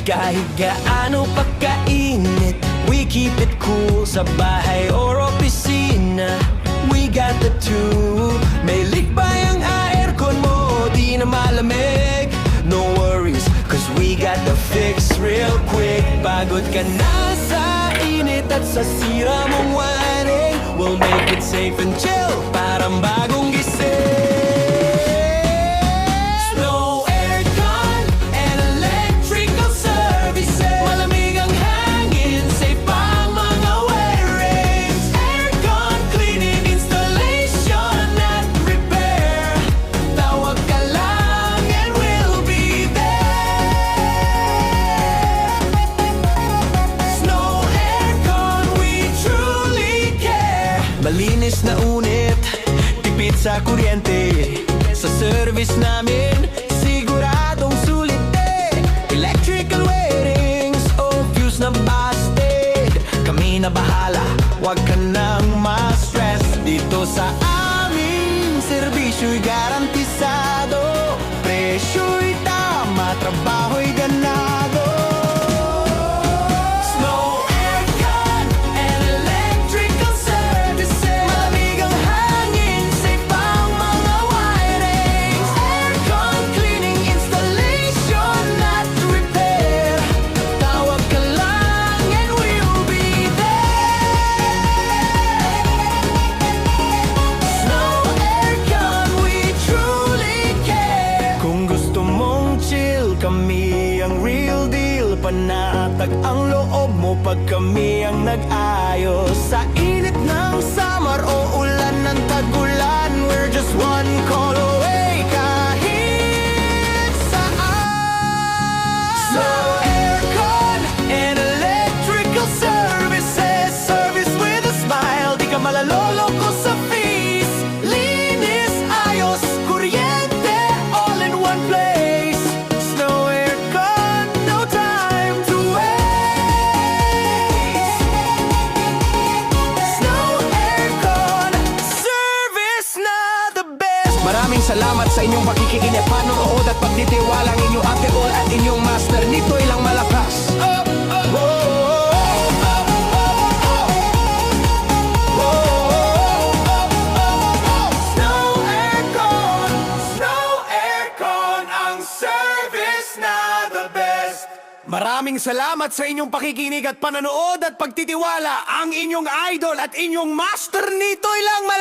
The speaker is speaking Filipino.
Kahit gaano pa kainit, we keep it cool. Sa bahay or opisina, we got the two. May leak ba yung aircon mo? Di na malamig. No worries, cause we got the fix real quick. Pagod ka na sa init at sa sira mong wiring, we'll make it safe and chill, parang bagong gising. Snow aircon and electrical services. Malamig ang hangin, safe pa ang mga wirings. Aircon cleaning, installation at repair. Tawag ka lang and we'll be there. Snow aircon, we truly care. Malinis na unit, tipid sa kuryente. Sa service namin, siguradong sulit eh. Electrical wirings o fuse na busted, kami na bahala, wag ka nang ma-stress. Dito sa aming servisyo'y garantisado, presyo'y tama, trabaho'y ganado. Snow aircon and electrical services. Malamig ang hangin, safe pa ang mga wirings. Aircon cleaning, installation at repair. Tawag ka lang and we'll be there. Snow aircon, we truly care. Kung gusto mong chill, kami ang real deal. Panatag ang loob mo pag kami ang nag-ayos. Sa init ng summer o ulan ng tag-ulan, we're just one call away kahit saan. Snow aircon and electrical services. Service with a smile, di ka malaloloko sa fees. Linis, ayos, kuryente, all in one place. Snow aircon, no time to waste. Snow aircon, service na the best. Maraming salamat sa inyong pakikinig, panonood at pagtitiwala ng inyong ate Ol at inyong master. Nito ilang malakas. Snow aircon, ang service na the best. Maraming salamat sa inyong pakikinig at panonood at pagtitiwala. Ang inyong idol at inyong master, nito ilang malakas.